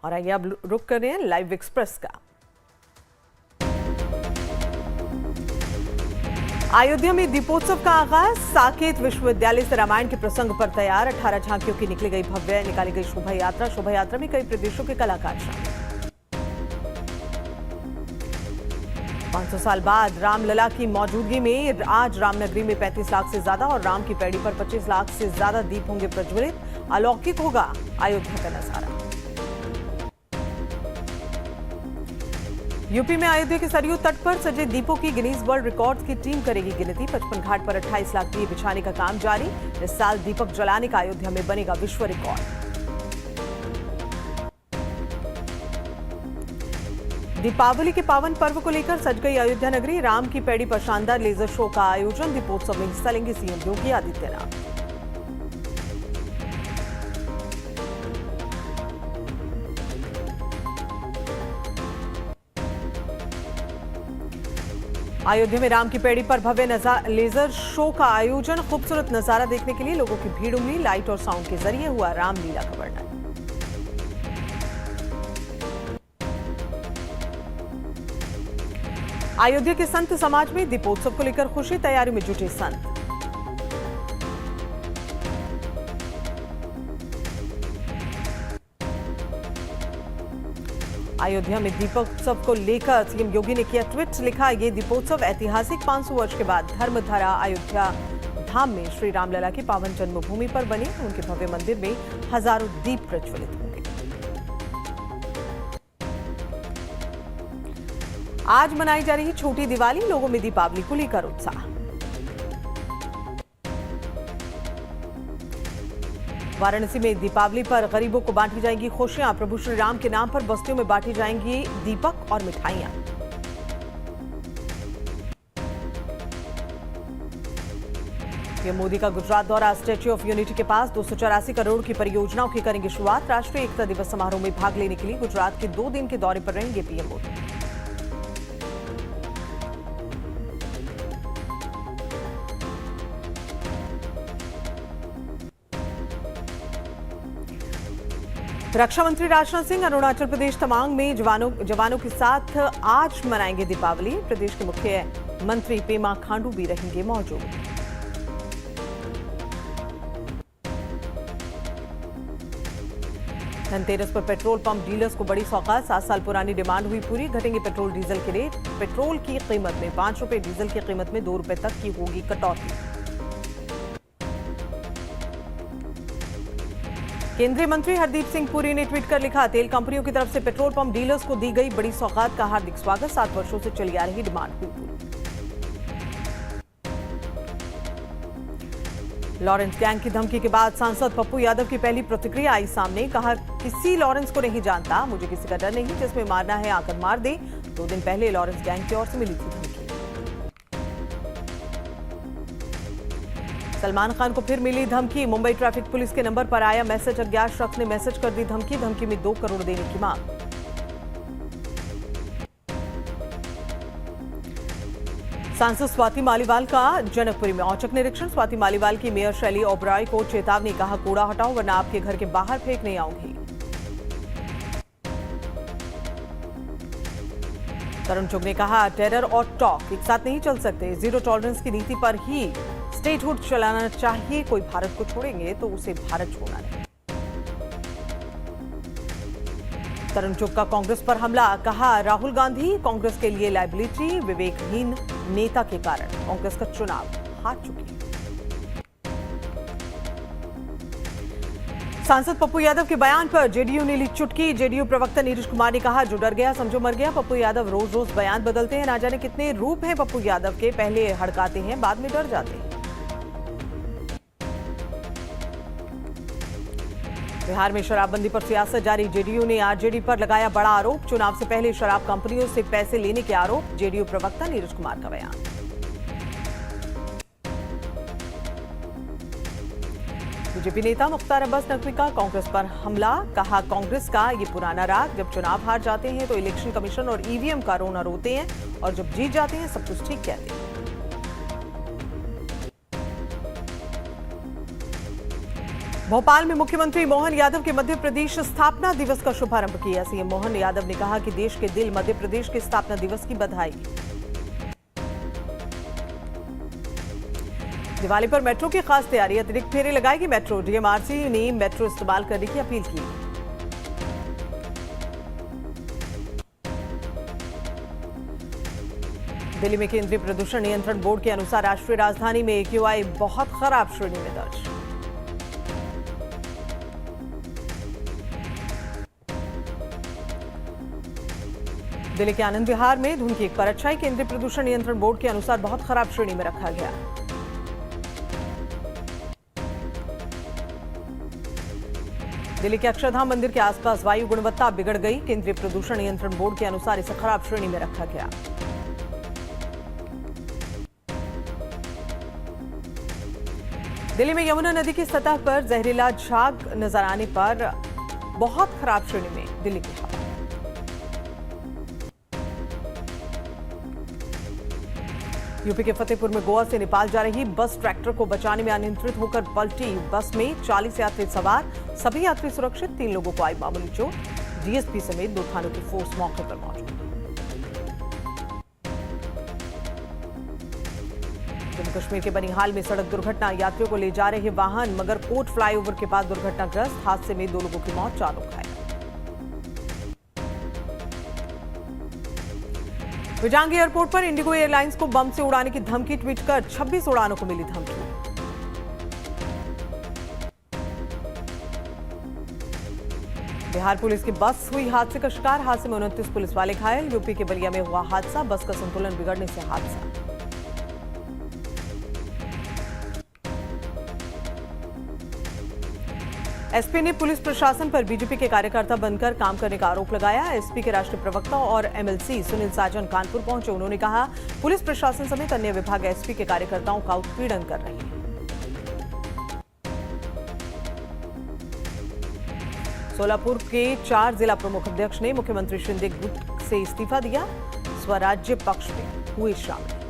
और आइए अब रुक करें लाइव एक्सप्रेस का। अयोध्या में दीपोत्सव का आगाज, साकेत विश्वविद्यालय से रामायण के प्रसंग पर तैयार 18 झांकियों की निकली गई शोभा यात्रा में कई प्रदेशों के कलाकार शामिल। 500 साल बाद रामलला की मौजूदगी में आज रामनगरी में 35 लाख से ज्यादा और राम की पैड़ी पर 25 लाख से ज्यादा दीप होंगे प्रज्वलित। अलौकिक होगा अयोध्या का नजारा। यूपी में अयोध्या के सरयू तट पर सजे दीपों की गिनीज वर्ल्ड रिकॉर्ड्स की टीम करेगी गिनती। 55 घाट पर 28 लाख दिए बिछाने का काम जारी। इस साल दीपक जलाने का अयोध्या में बनेगा विश्व रिकॉर्ड। दीपावली के पावन पर्व को लेकर सज गई अयोध्या नगरी। राम की पैड़ी पर शानदार लेजर शो का आयोजन। दीपोत्सव में हिस्सा लेंगे सीएम योगी आदित्यनाथ। अयोध्या में राम की पैड़ी पर भव्य लेजर शो का आयोजन। खूबसूरत नजारा देखने के लिए लोगों की भीड़ उमड़ी। लाइट और साउंड के जरिए हुआ रामलीला का वर्णन। अयोध्या के संत समाज में दीपोत्सव को लेकर खुशी, तैयारी में जुटे संत। अयोध्या में दीपोत्सव को लेकर सीएम योगी ने किया ट्वीट, लिखा ये दीपोत्सव ऐतिहासिक 500 वर्ष के बाद धर्मधारा अयोध्या धाम में श्री रामलला की पावन जन्मभूमि पर बने उनके भव्य मंदिर में हजारों दीप प्रज्वलित होंगे। आज मनाई जा रही छोटी दिवाली, लोगों में दीपावली को लेकर उत्साह। वाराणसी में दीपावली पर गरीबों को बांटी जाएंगी खुशियां। प्रभु श्री राम के नाम पर बस्तियों में बांटी जाएंगी दीपक और मिठाइयां। पीएम मोदी का गुजरात दौरा, स्टैच्यू ऑफ यूनिटी के पास 284 करोड़ की परियोजनाओं की करेंगे शुरुआत। राष्ट्रीय एकता दिवस समारोह में भाग लेने के लिए गुजरात के 2 दिन के दौरे पर रहेंगे पीएम मोदी। रक्षा मंत्री राजनाथ सिंह अरुणाचल प्रदेश तवांग में जवानों के साथ आज मनाएंगे दीपावली। प्रदेश के मुख्यमंत्री पेमा खांडू भी रहेंगे मौजूद। धनतेरस पर पेट्रोल पंप डीलर्स को बड़ी सौगात। 7 साल पुरानी डिमांड हुई पूरी, घटेंगे पेट्रोल डीजल के रेट। पेट्रोल की कीमत में 5 रुपए, डीजल की कीमत में 2 रुपए तक की होगी कटौती। केंद्रीय मंत्री हरदीप सिंह पुरी ने ट्वीट कर लिखा, तेल कंपनियों की तरफ से पेट्रोल पंप डीलर्स को दी गई बड़ी सौगात का हार्दिक स्वागत। 7 वर्षों से चली आ रही डिमांड हुई पूरी। लॉरेंस गैंग की धमकी के बाद सांसद पप्पू यादव की पहली प्रतिक्रिया आई सामने। कहा, किसी लॉरेंस को नहीं जानता, मुझे किसी का डर नहीं, जिसमें मारना है आकर मार दे। 2 दिन पहले लॉरेंस गैंग की ओर से मिली थी धमकी। सलमान खान को फिर मिली धमकी। मुंबई ट्रैफिक पुलिस के नंबर पर आया मैसेज। अज्ञात शख्स ने मैसेज कर दी धमकी। धमकी में 2 करोड़ देने की मांग। सांसद स्वाति मालीवाल का जनकपुरी में औचक निरीक्षण। स्वाति मालीवाल की मेयर शैली ओबराय को चेतावनी, कहा कूड़ा हटाओ वरना आपके घर के बाहर फेंकने आऊंगी। तरुण चुग ने कहा, टेरर और टॉक एक साथ नहीं चल सकते। जीरो टॉलरेंस की नीति पर ही स्टेटहुड चलाना चाहिए। कोई भारत को छोड़ेंगे तो उसे भारत छोड़ना नहीं। तरुण चुग का कांग्रेस पर हमला, कहा राहुल गांधी कांग्रेस के लिए लायबिलिटी, विवेकहीन नेता के कारण कांग्रेस का चुनाव हार चुकी है। सांसद पप्पू यादव के बयान पर जेडीयू ने ली चुटकी। जेडीयू प्रवक्ता नीरज कुमार ने कहा, जो डर गया समझो मर गया। पप्पू यादव रोज रोज बयान बदलते हैं, ना जाने कितने रूप हैं पप्पू यादव के। पहले हड़काते हैं, बाद में डर जाते हैं। बिहार में शराबबंदी पर सियासत जारी। जेडीयू ने आरजेडी पर लगाया बड़ा आरोप। चुनाव से पहले शराब कंपनियों से पैसे लेने के आरोप। जेडीयू प्रवक्ता नीरज कुमार का बयान। बीजेपी नेता मुख्तार अब्बास नकवी का कांग्रेस पर हमला, कहा कांग्रेस का ये पुराना राग, जब चुनाव हार जाते हैं तो इलेक्शन कमीशन और ईवीएम का रोना रोते हैं और जब जीत जाते हैं सब कुछ ठीक कहते हैं। भोपाल में मुख्यमंत्री मोहन यादव के मध्य प्रदेश स्थापना दिवस का शुभारंभ किया। सीएम मोहन यादव ने कहा कि देश के दिल मध्य प्रदेश के स्थापना दिवस की बधाई। दिवाली पर मेट्रो की खास तैयारी, अतिरिक्त फेरे लगाएगी मेट्रो। डीएमआरसी ने मेट्रो इस्तेमाल करने की अपील की। दिल्ली में केंद्रीय प्रदूषण नियंत्रण बोर्ड के अनुसार राष्ट्रीय राजधानी में एक्यूआई बहुत खराब श्रेणी में दर्ज। दिल्ली के आनंद विहार में धुंध की एक परछाई केंद्रीय प्रदूषण नियंत्रण बोर्ड के अनुसार बहुत खराब श्रेणी में रखा गया। दिल्ली के अक्षरधाम मंदिर के आसपास वायु गुणवत्ता बिगड़ गई। केंद्रीय प्रदूषण नियंत्रण बोर्ड के अनुसार इसे खराब श्रेणी में रखा गया। दिल्ली में यमुना नदी की सतह पर जहरीला झाग नजर आने पर बहुत खराब श्रेणी में दिल्ली की हवा। यूपी के फतेहपुर में गोवा से नेपाल जा रही बस ट्रैक्टर को बचाने में अनियंत्रित होकर पलटी। बस में 40 यात्री सवार, सभी यात्री सुरक्षित। 3 लोगों को आई मामूली चोट। डीएसपी समेत 2 थानों की फोर्स मौके पर मौजूद। जम्मू कश्मीर के बनिहाल में सड़क दुर्घटना, यात्रियों को ले जा रहे वाहन मगरकोट फ्लाईओवर के पास दुर्घटनाग्रस्त। हादसे में 2 लोगों की मौत, 4 लोग घायल। विजांगी एयरपोर्ट पर इंडिगो एयरलाइंस को बम से उड़ाने की धमकी ट्वीट कर 26 उड़ानों को मिली धमकी। बिहार पुलिस की बस हुई हादसे का शिकार। हादसे में 29 पुलिस वाले घायल। यूपी के बलिया में हुआ हादसा, बस का संतुलन बिगड़ने से हादसा। एसपी ने पुलिस प्रशासन पर बीजेपी के कार्यकर्ता बनकर काम करने का आरोप लगाया। एसपी के राष्ट्रीय प्रवक्ता और एमएलसी सुनील साजन कानपुर पहुंचे। उन्होंने कहा, पुलिस प्रशासन समेत अन्य विभाग एसपी के कार्यकर्ताओं का उत्पीड़न कर रहे हैं। सोलापुर के 4 जिला प्रमुख अध्यक्ष ने मुख्यमंत्री शिंदे गुट से इस्तीफा दिया। स्वराज्य पक्ष में हुए शामिल।